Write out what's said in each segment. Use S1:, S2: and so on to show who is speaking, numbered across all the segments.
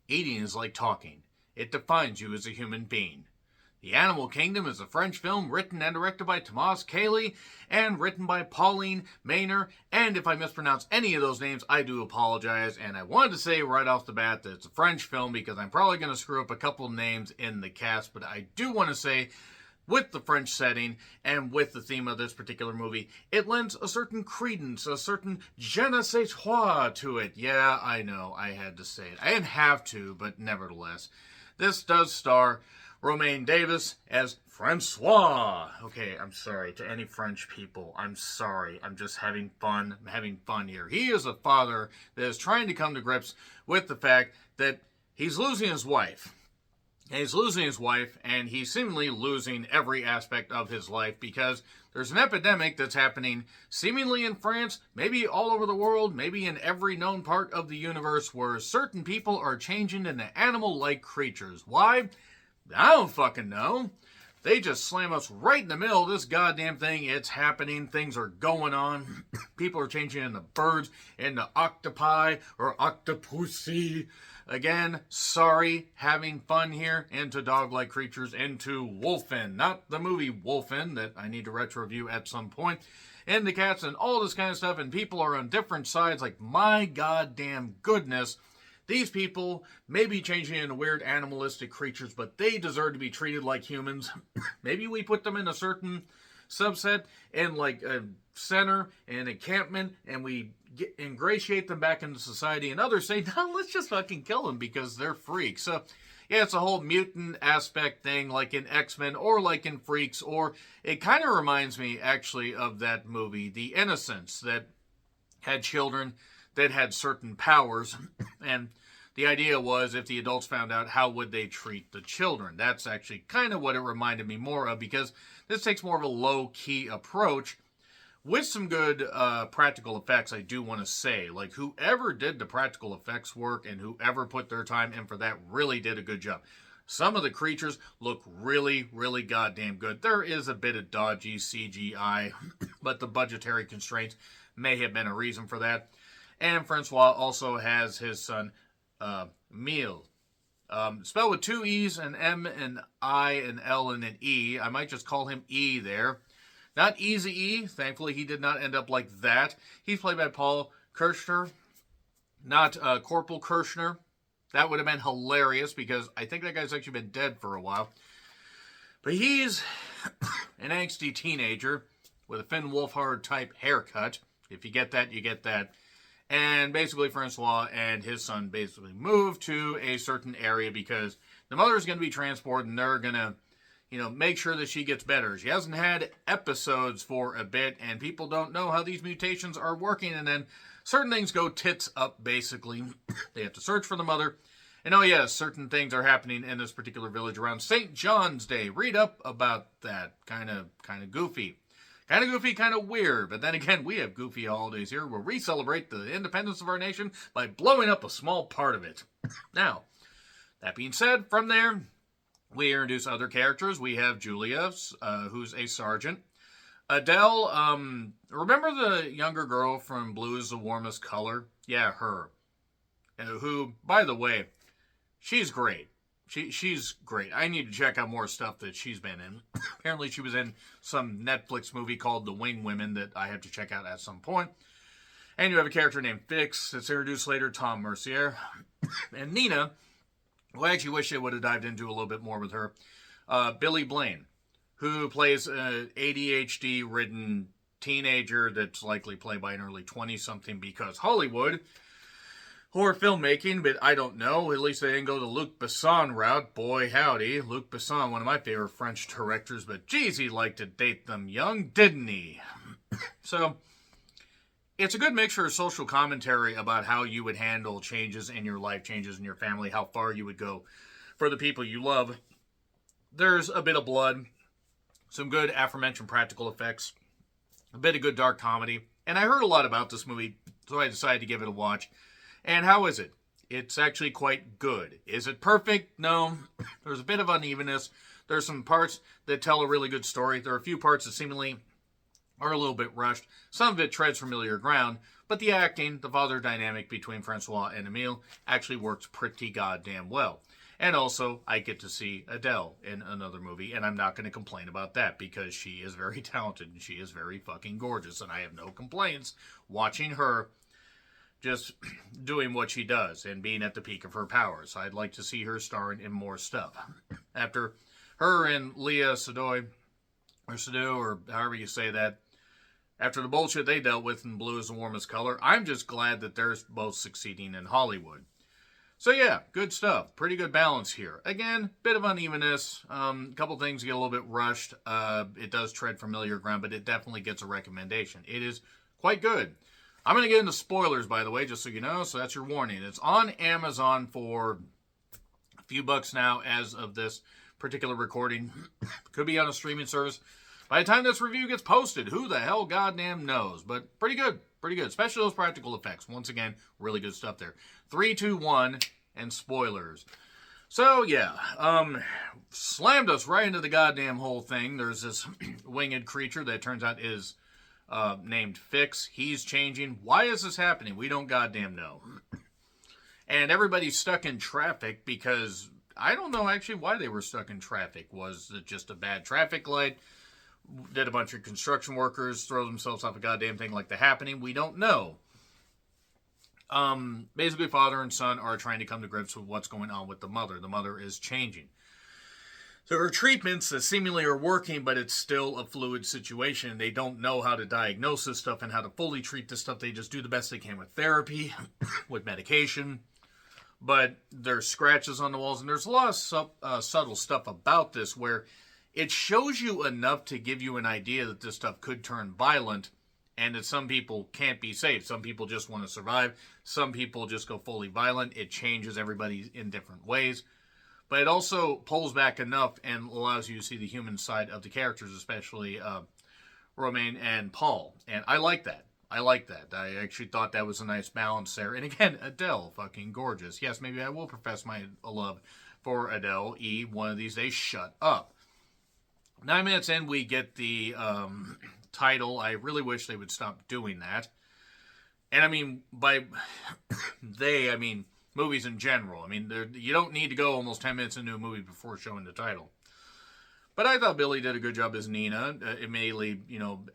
S1: Eating is like talking. It defines you as a human being. The Animal Kingdom is a French film written and directed by Thomas Cayley and written by Pauline Maynard. And if I mispronounce any of those names, I do apologize. And I wanted to say right off the bat that it's a French film because I'm probably going to screw up a couple names in the cast. But I do want to say, with the French setting and with the theme of this particular movie, it lends a certain credence, a certain je ne sais quoi to it. Yeah, I know, I had to say it. I didn't have to, but nevertheless. This does star Romain Davis as Francois. Okay, I'm sorry to any French people. I'm sorry. I'm just having fun. I'm having fun here. He is a father that is trying to come to grips with the fact that he's losing his wife. And he's losing his wife, and he's seemingly losing every aspect of his life because there's an epidemic that's happening seemingly in France, maybe all over the world, maybe in every known part of the universe where certain people are changing into animal-like creatures. Why? I don't fucking know. They just slam us right in the middle of this goddamn thing. It's happening. Things are going on. People are changing into birds, into octopi or octopussy. Again, sorry, having fun here. Into dog-like creatures, into wolfen. Not the movie Wolfen that I need to retro review at some point. And the cats and all this kind of stuff. And people are on different sides. Like, my goddamn goodness. These people may be changing into weird animalistic creatures, but they deserve to be treated like humans. Maybe we put them in a certain subset in like a center, an encampment, and we ingratiate them back into society. And others say, no, let's just fucking kill them because they're freaks. So, yeah, it's a whole mutant aspect thing like in X-Men or like in Freaks. Or it kind of reminds me, actually, of that movie, The Innocents, that had children that had certain powers, and the idea was if the adults found out, how would they treat the children? That's actually kind of what it reminded me more of, because this takes more of a low-key approach with some good practical effects, I do want to say. Like, whoever did the practical effects work and whoever put their time in for that really did a good job. Some of the creatures look really, really goddamn good. There is a bit of dodgy CGI, but the budgetary constraints may have been a reason for that. And Francois also has his son, Emile. Spelled with two E's, an M, an I, an L, and an E. I might just call him E there. Not Easy E. Thankfully, he did not end up like that. He's played by Paul Kirchner, not Corporal Kirchner. That would have been hilarious because I think that guy's actually been dead for a while. But he's an angsty teenager with a Finn Wolfhard type haircut. If you get that, you get that. And basically, Francois and his son basically move to a certain area because the mother's going to be transported and they're going to, make sure that she gets better. She hasn't had episodes for a bit and people don't know how these mutations are working. And then certain things go tits up, basically. They have to search for the mother. And oh yes, certain things are happening in this particular village around St. John's Day. Read up about that. Kind of goofy. Kind of goofy, kind of weird. But then again, we have goofy holidays here where we celebrate the independence of our nation by blowing up a small part of it. Now, that being said, from there, we introduce other characters. We have Julia, who's a sergeant. Adele, remember the younger girl from Blue is the Warmest Color? Yeah, her. Who, by the way, she's great. She's great. I need to check out more stuff that she's been in. Apparently she was in some Netflix movie called The Wing Women that I have to check out at some point. And you have a character named Fix that's introduced later, Tom Mercier. And Nina, who I actually wish I would have dived into a little bit more with her, Billy Blaine, who plays an ADHD-ridden teenager that's likely played by an early 20-something because Hollywood or filmmaking, but I don't know. At least they didn't go the Luc Besson route. Boy, howdy. Luc Besson, one of my favorite French directors, but geez, he liked to date them young, didn't he? So, it's a good mixture of social commentary about how you would handle changes in your life, changes in your family, how far you would go for the people you love. There's a bit of blood, some good aforementioned practical effects, a bit of good dark comedy, and I heard a lot about this movie, so I decided to give it a watch. And how is it? It's actually quite good. Is it perfect? No. There's a bit of unevenness. There's some parts that tell a really good story. There are a few parts that seemingly are a little bit rushed. Some of it treads familiar ground, but the acting, the father dynamic between Francois and Emile actually works pretty goddamn well. And also, I get to see Adele in another movie, and I'm not going to complain about that because she is very talented and she is very fucking gorgeous, and I have no complaints watching her just doing what she does and being at the peak of her powers. I'd like to see her starring in more stuff. After her and Leah Seydoux, or however you say that, after the bullshit they dealt with in Blue is the Warmest Color, I'm just glad that they're both succeeding in Hollywood. So yeah, good stuff. Pretty good balance here. Again, bit of unevenness. A couple things get a little bit rushed. It does tread familiar ground, but it definitely gets a recommendation. It is quite good. I'm going to get into spoilers, by the way, just so you know, so that's your warning. It's on Amazon for a few bucks now as of this particular recording. Could be on a streaming service. By the time this review gets posted, who the hell goddamn knows? But pretty good. Pretty good. Especially those practical effects. Once again, really good stuff there. 3, 2, 1, and spoilers. So, yeah. Slammed us right into the goddamn whole thing. There's this winged creature that turns out is named Fix. He's changing. Why is this happening? We don't goddamn know. And everybody's stuck in traffic because I don't know actually why they were stuck in traffic. Was it just a bad traffic light? Did a bunch of construction workers throw themselves off a goddamn thing like The Happening? We don't know. Basically, father and son are trying to come to grips with what's going on with the mother. The mother is changing. There are treatments that seemingly are working, but it's still a fluid situation. They don't know how to diagnose this stuff and how to fully treat this stuff. They just do the best they can with therapy, with medication. But there's scratches on the walls, and there's a lot of subtle stuff about this where it shows you enough to give you an idea that this stuff could turn violent and that some people can't be saved. Some people just want to survive. Some people just go fully violent. It changes everybody in different ways. But it also pulls back enough and allows you to see the human side of the characters, especially Romain and Paul. And I like that. I actually thought that was a nice balance there. And again, Adele, fucking gorgeous. Yes, maybe I will profess my love for Adele. One of these days, shut up. 9 minutes in, we get the title. I really wish they would stop doing that. And I mean, by they, I mean movies in general. I mean, you don't need to go almost 10 minutes into a movie before showing the title. But I thought Billy did a good job as Nina, immediately,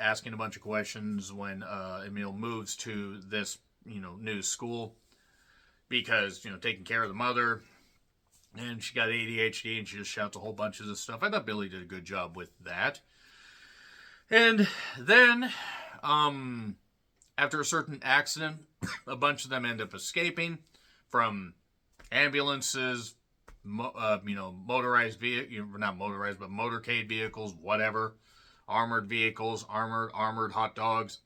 S1: asking a bunch of questions when Emile moves to this, new school. Because, taking care of the mother. And she got ADHD and she just shouts a whole bunch of this stuff. I thought Billy did a good job with that. And then, after a certain accident, a bunch of them end up escaping from ambulances, motorized vehicles, not motorized, but motorcade vehicles, whatever, armored vehicles, armored hot dogs.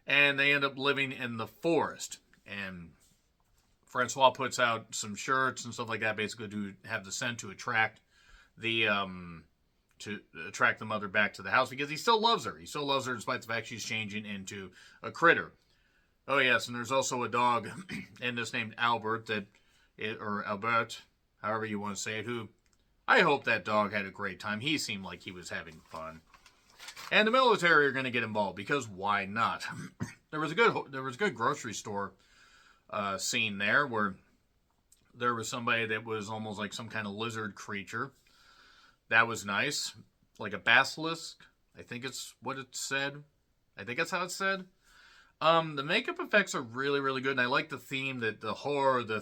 S1: And they end up living in the forest. And Francois puts out some shirts and stuff like that, basically to have the scent to attract the mother back to the house because he still loves her. He still loves her despite the fact she's changing into a critter. Oh yes, and there's also a dog in this named Albert or Albert, however you want to say it. Who I hope that dog had a great time. He seemed like he was having fun. And the military are going to get involved because why not? There was a good grocery store scene there where there was somebody that was almost like some kind of lizard creature. That was nice. Like a basilisk. I think it's what it said. I think that's how it's said. The makeup effects are really, really good. And I like the theme that the horror, the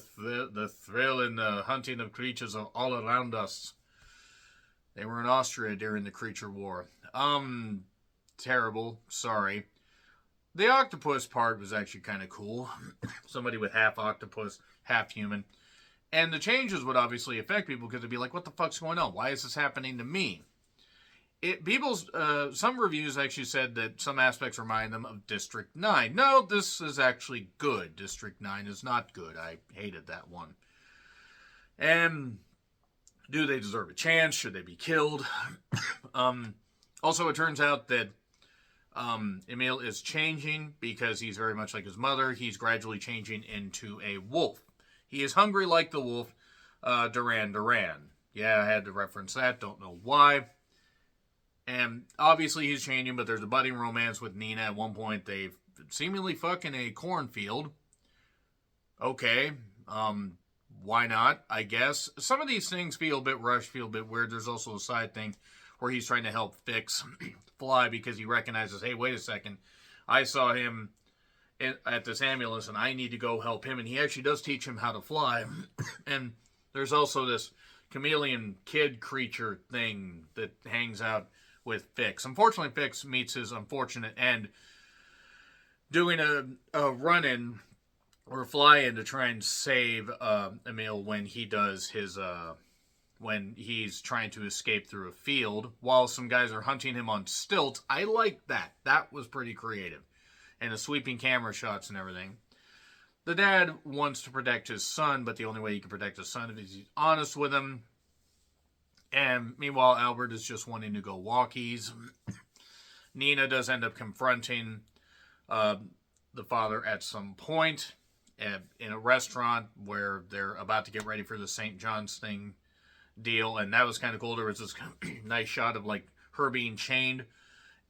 S1: thrill, and the hunting of creatures are all around us. They were in Austria during the creature war. Terrible. Sorry. The octopus part was actually kind of cool. Somebody with half octopus, half human. And the changes would obviously affect people because they'd be like, what the fuck's going on? Why is this happening to me? Some reviews actually said that some aspects remind them of District 9. No, this is actually good. District 9 is not good. I hated that one. And do they deserve a chance? Should they be killed? Also, it turns out that Emile is changing because he's very much like his mother. He's gradually changing into a wolf. He is hungry like the wolf, Duran Duran. Yeah, I had to reference that. Don't know why. And obviously he's changing, but there's a budding romance with Nina. At one point, they seemingly fuck in a cornfield. Okay, why not, I guess. Some of these things feel a bit rushed, feel a bit weird. There's also a side thing where he's trying to help fix Fly because he recognizes, hey, wait a second, I saw him at this ambulance and I need to go help him. And he actually does teach him how to fly. And there's also this chameleon kid creature thing that hangs out with Fix. Unfortunately, Fix meets his unfortunate end doing a run-in or fly-in to try and save Emil when he does his when he's trying to escape through a field while some guys are hunting him on stilts. I like that. That was pretty creative. And the sweeping camera shots and everything. The dad wants to protect his son, but the only way he can protect his son is if he's honest with him. And meanwhile, Albert is just wanting to go walkies. Nina does end up confronting the father at some point in a restaurant where they're about to get ready for the St. John's thing deal. And that was kind of cool. There was this nice shot of like her being chained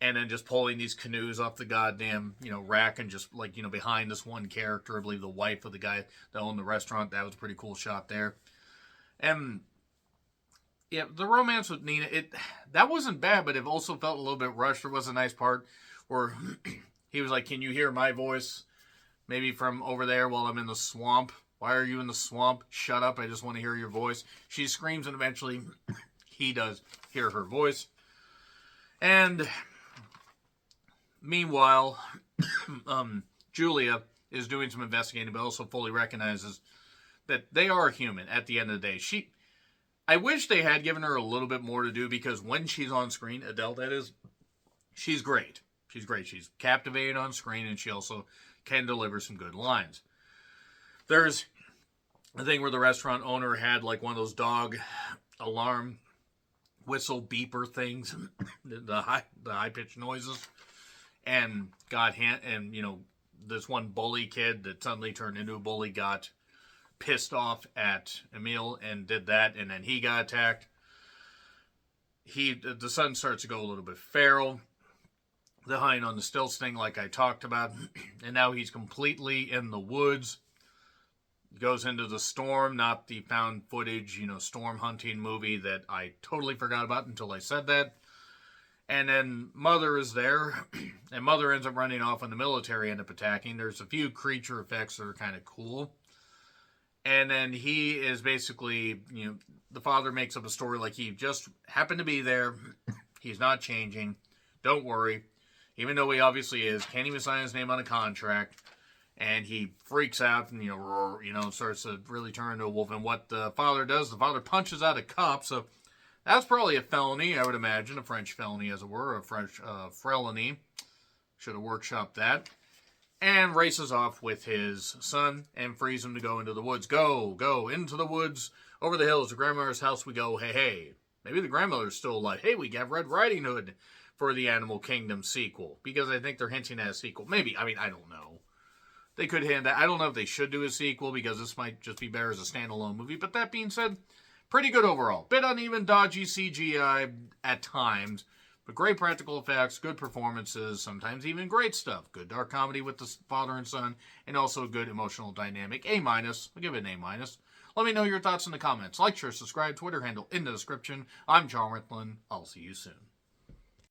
S1: and then just pulling these canoes off the goddamn, rack and just like, behind this one character, I believe the wife of the guy that owned the restaurant. That was a pretty cool shot there. And yeah, the romance with Nina, that wasn't bad, but it also felt a little bit rushed. There was a nice part where he was like, can you hear my voice? Maybe from over there while I'm in the swamp. Why are you in the swamp? Shut up, I just want to hear your voice. She screams and eventually he does hear her voice. And meanwhile, Julia is doing some investigating, but also fully recognizes that they are human at the end of the day. I wish they had given her a little bit more to do because when she's on screen, Adele that is, she's great. She's great. She's captivating on screen and she also can deliver some good lines. There's a thing where the restaurant owner had like one of those dog alarm whistle beeper things, the high pitched noises, and this one bully kid that suddenly turned into a bully got pissed off at Emil and did that, and then he got attacked. The son starts to go a little bit feral. The hiding on the stilts thing, like I talked about, and now he's completely in the woods. Goes into the storm, not the found footage, storm hunting movie that I totally forgot about until I said that. And then Mother is there, and Mother ends up running off when the military end up attacking. There's a few creature effects that are kind of cool. And then he is basically, the father makes up a story like he just happened to be there. He's not changing. Don't worry. Even though he obviously is, can't even sign his name on a contract. And he freaks out and, starts to really turn into a wolf. And what the father does, the father punches out a cop. So that's probably a felony, I would imagine. A French felony, as it were. A French felony. Should have workshopped that. And races off with his son and frees him to go into the woods. Go into the woods, over the hills, to grandmother's house we go, hey. Maybe the grandmother's still alive. Hey, we got Red Riding Hood for the Animal Kingdom sequel. Because I think they're hinting at a sequel. Maybe, I don't know. They could hint that. I don't know if they should do a sequel because this might just be better as a standalone movie. But that being said, pretty good overall. Bit uneven, dodgy CGI at times. But great practical effects, good performances, sometimes even great stuff. Good dark comedy with the father and son, and also a good emotional dynamic. A-. I'll give it an A-. Let me know your thoughts in the comments. Like, share, subscribe, Twitter handle in the description. I'm John Ritlin. I'll see you soon.